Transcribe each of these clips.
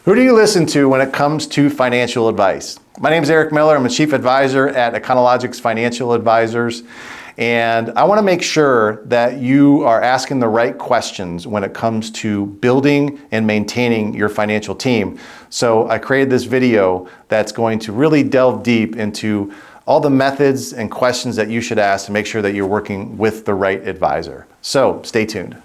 Who do you listen to when it comes to financial advice? My name is Erik Miller. I'm a Chief Advisor at Econologics Financial Advisors. And I want to make sure that you are asking the right questions when it comes to building and maintaining your financial team. So I created this video that's going to really delve deep into all the methods and questions that you should ask to make sure that you're working with the right advisor. So stay tuned.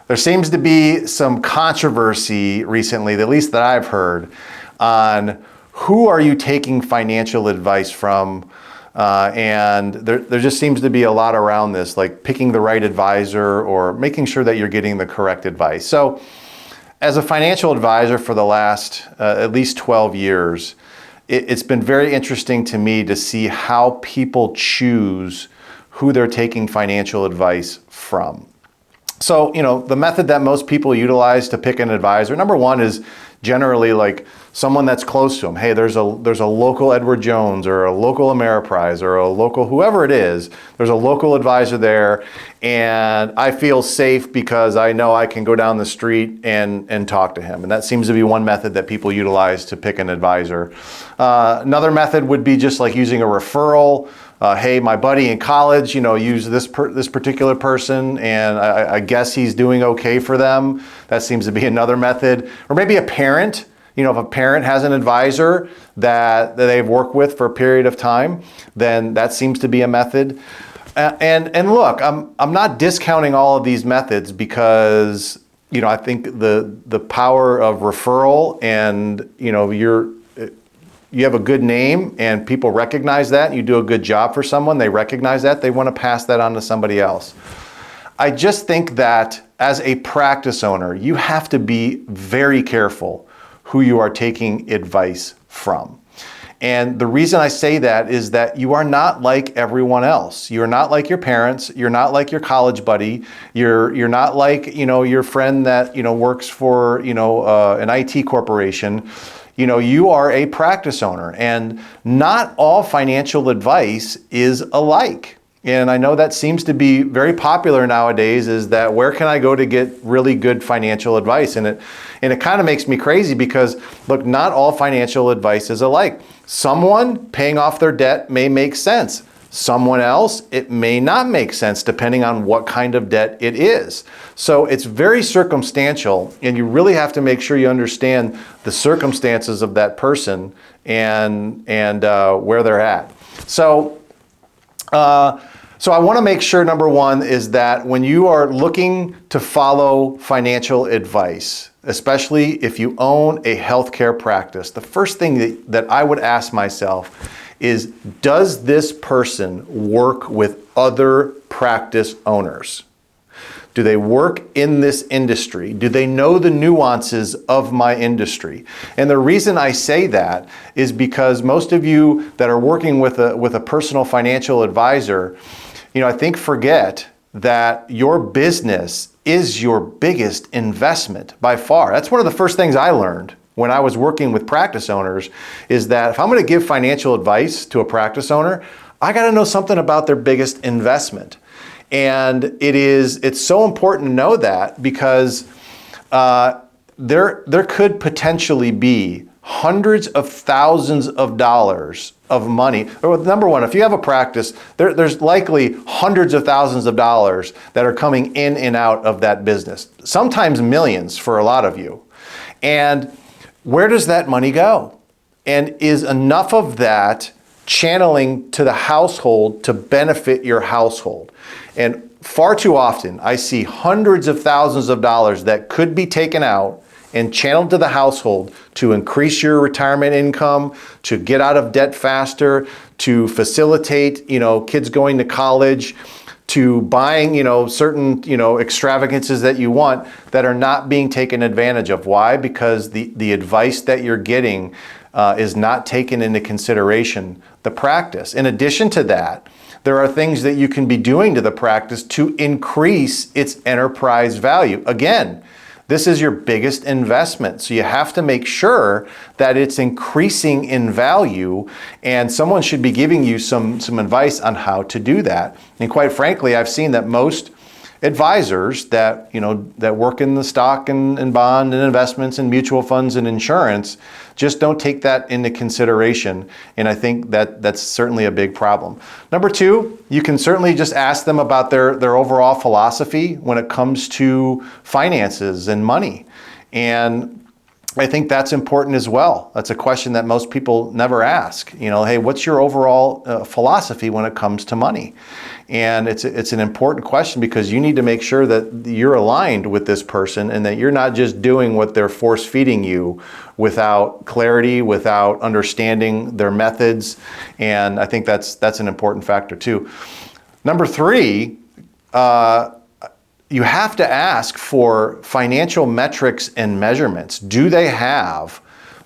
There seems to be some controversy recently, at least that I've heard, on who are you taking financial advice from, and there just seems to be a lot around this, like picking the right advisor or making sure that you're getting the correct advice. So as a financial advisor for the last at least 12 years, it's been very interesting to me to see how people choose who they're taking financial advice from. So, the method that most people utilize to pick an advisor, number one, is generally like someone that's close to them. Hey, there's a local Edward Jones or a local Ameriprise or a local whoever it is. There's a local advisor there, and I feel safe because I know I can go down the street and talk to him. And that seems to be one method that people utilize to pick an advisor. Another method would be just like using a referral. Hey, my buddy in college, used this particular person, and I guess he's doing okay for them. That seems to be another method. Or maybe a parent. If a parent has an advisor that they've worked with for a period of time, then that seems to be a method. And look, I'm not discounting all of these methods because I think the power of referral and you have a good name and people recognize that, and you do a good job for someone, they recognize that, they want to pass that on to somebody else. I just think that as a practice owner, you have to be very careful who you are taking advice from. And the reason I say that is that you are not like everyone else. You're not like your parents. You're not like your college buddy. You're not like, your friend that, works for, an IT corporation. You are a practice owner, and not all financial advice is alike. And I know that seems to be very popular nowadays, is that where can I go to get really good financial advice? And it kind of makes me crazy because, look, not all financial advice is alike. Someone paying off their debt may make sense. Someone else, it may not make sense depending on what kind of debt it is. So it's very circumstantial, and you really have to make sure you understand the circumstances of that person and where they're at. So I want to make sure, number one, is that when you are looking to follow financial advice, especially if you own a healthcare practice, the first thing that I would ask myself is, does this person work with other practice owners? Do they work in this industry? Do they know the nuances of my industry? And the reason I say that is because most of you that are working with a personal financial advisor, I think forget that your business is your biggest investment by far. That's one of the first things I learned when I was working with practice owners, is that if I'm going to give financial advice to a practice owner, I got to know something about their biggest investment. And it's so important to know that because there could potentially be hundreds of thousands of dollars of money. Or number one, if you have a practice, there's likely hundreds of thousands of dollars that are coming in and out of that business. Sometimes millions for a lot of you. And where does that money go? And is enough of that channeling to the household to benefit your household? And far too often, I see hundreds of thousands of dollars that could be taken out and channeled to the household to increase your retirement income, to get out of debt faster, to facilitate, kids going to college, to buying, certain, extravagances that you want that are not being taken advantage of. Why? Because the advice that you're getting is not taken into consideration the practice. In addition to that, there are things that you can be doing to the practice to increase its enterprise value. Again, This is your biggest investment. So you have to make sure that it's increasing in value, and someone should be giving you some advice on how to do that. And quite frankly, I've seen that most advisors that that work in the stock and bond and investments and mutual funds and insurance just don't take that into consideration, and I think that that's certainly a big problem. Number two, you can certainly just ask them about their overall philosophy when it comes to finances and money, and I think that's important as well. That's a question that most people never ask. Hey, what's your overall philosophy when it comes to money? And it's an important question, because you need to make sure that you're aligned with this person and that you're not just doing what they're force feeding you without clarity, without understanding their methods. And I think that's an important factor too. Number three, you have to ask for financial metrics and measurements. Do they have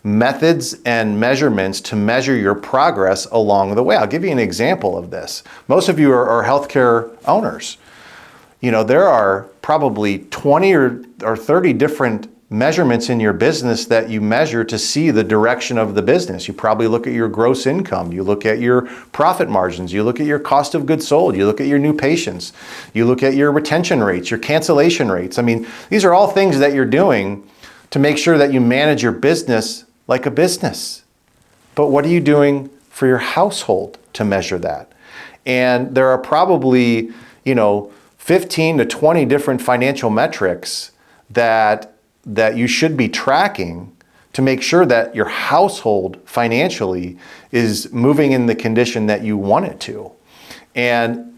methods and measurements to measure your progress along the way? I'll give you an example of this. Most of you are healthcare owners. There are probably 20 or 30 different measurements in your business that you measure to see the direction of the business. You probably look at your gross income, you look at your profit margins, you look at your cost of goods sold, you look at your new patients, you look at your retention rates, your cancellation rates. I mean, these are all things that you're doing to make sure that you manage your business like a business. But what are you doing for your household to measure that? And there are probably, 15 to 20 different financial metrics that you should be tracking to make sure that your household financially is moving in the condition that you want it to. And,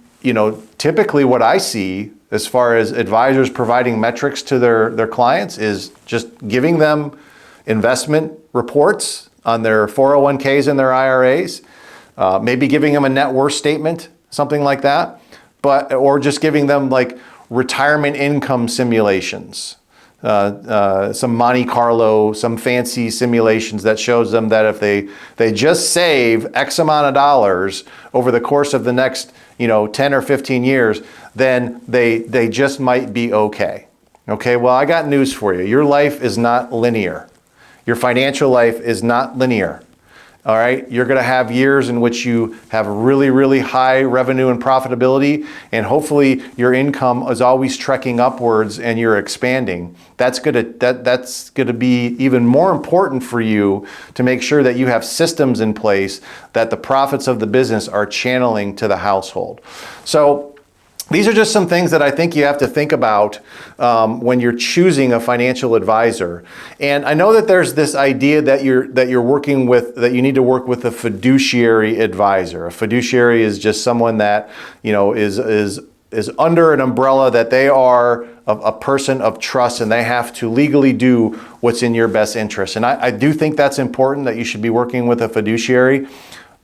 typically what I see as far as advisors providing metrics to their clients is just giving them investment reports on their 401ks and their IRAs, maybe giving them a net worth statement, something like that, or just giving them like retirement income simulations. Some Monte Carlo, some fancy simulations that shows them that if they just save X amount of dollars over the course of the next 10 or 15 years, then they just might be okay. Okay, well, I got news for you. Your life is not linear. Your financial life is not linear. All right, you're going to have years in which you have really, really high revenue and profitability, and hopefully your income is always trekking upwards and you're expanding. That's going to be even more important for you to make sure that you have systems in place that the profits of the business are channeling to the household. So these are just some things that I think you have to think about when you're choosing a financial advisor. And I know that there's this idea that you're working with, that you need to work with a fiduciary advisor. A fiduciary is just someone that is under an umbrella that they are a person of trust, and they have to legally do what's in your best interest. And I do think that's important, that you should be working with a fiduciary.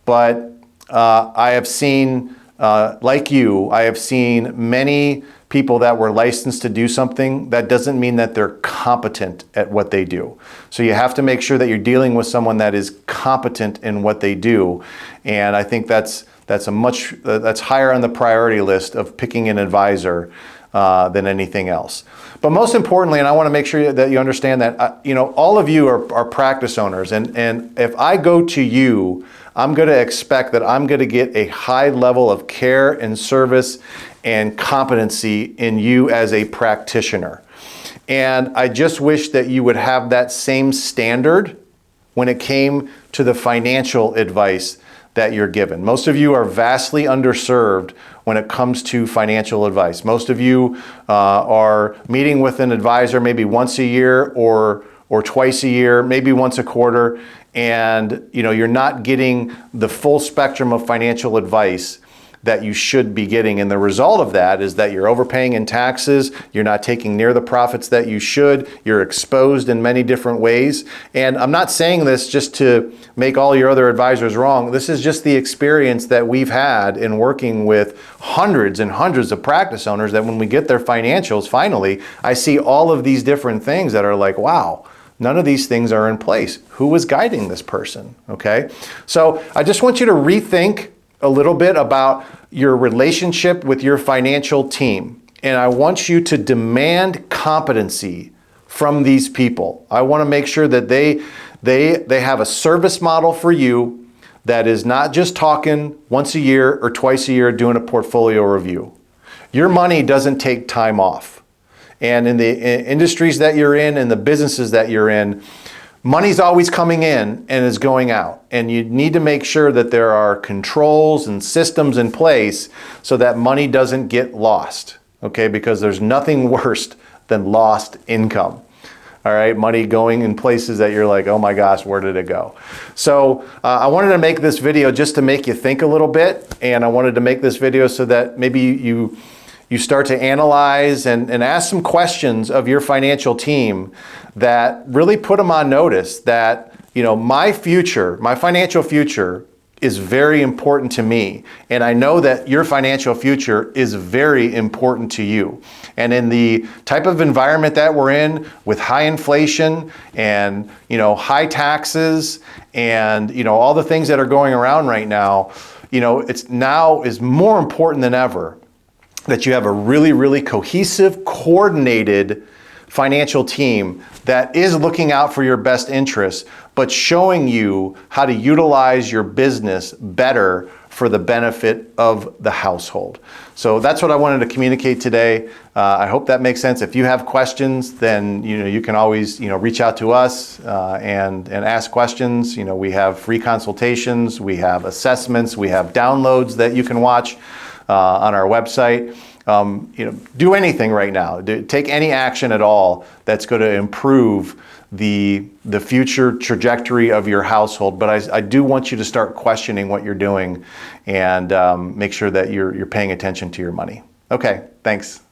But I have seen, like you, I have seen many people that were licensed to do something. That doesn't mean that they're competent at what they do. So you have to make sure that you're dealing with someone that is competent in what they do. And I think that's higher on the priority list of picking an advisor than anything else. But most importantly, and I want to make sure that you understand that, all of you are practice owners. And if I go to you, I'm going to expect that I'm going to get a high level of care and service and competency in you as a practitioner. And I just wish that you would have that same standard when it came to the financial advice that you're given. Most of you are vastly underserved when it comes to financial advice. Most of you are meeting with an advisor maybe once a year or twice a year, maybe once a quarter, and you're not getting the full spectrum of financial advice that you should be getting. And the result of that is that you're overpaying in taxes, you're not taking near the profits that you should, you're exposed in many different ways. And I'm not saying this just to make all your other advisors wrong. This is just the experience that we've had in working with hundreds and hundreds of practice owners, that when we get their financials, finally, I see all of these different things that are like, wow, none of these things are in place. Who was guiding this person? Okay. So I just want you to rethink a little bit about your relationship with your financial team. And I want you to demand competency from these people. I want to make sure that they have a service model for you that is not just talking once a year or twice a year doing a portfolio review. Your money doesn't take time off. And in the industries that you're in and the businesses that you're in, money's always coming in and is going out. And you need to make sure that there are controls and systems in place so that money doesn't get lost, okay? Because there's nothing worse than lost income. All right, money going in places that you're like, oh my gosh, where did it go? So I wanted to make this video just to make you think a little bit. And I wanted to make this video so that maybe you start to analyze and ask some questions of your financial team that really put them on notice that, you know, my future, my financial future is very important to me. And I know that your financial future is very important to you. And in the type of environment that we're in with high inflation and, you know, high taxes and, you know, all the things that are going around right now, you know, it's now is more important than ever that you have a really, really cohesive, coordinated financial team that is looking out for your best interests, but showing you how to utilize your business better for the benefit of the household. So that's what I wanted to communicate today. I hope that makes sense. If you have questions, then you can always reach out to us and ask questions. We have free consultations, we have assessments, we have downloads that you can watch on our website. Do anything right now. Take any action at all that's going to improve the future trajectory of your household. But I do want you to start questioning what you're doing and make sure that you're paying attention to your money. Okay, thanks.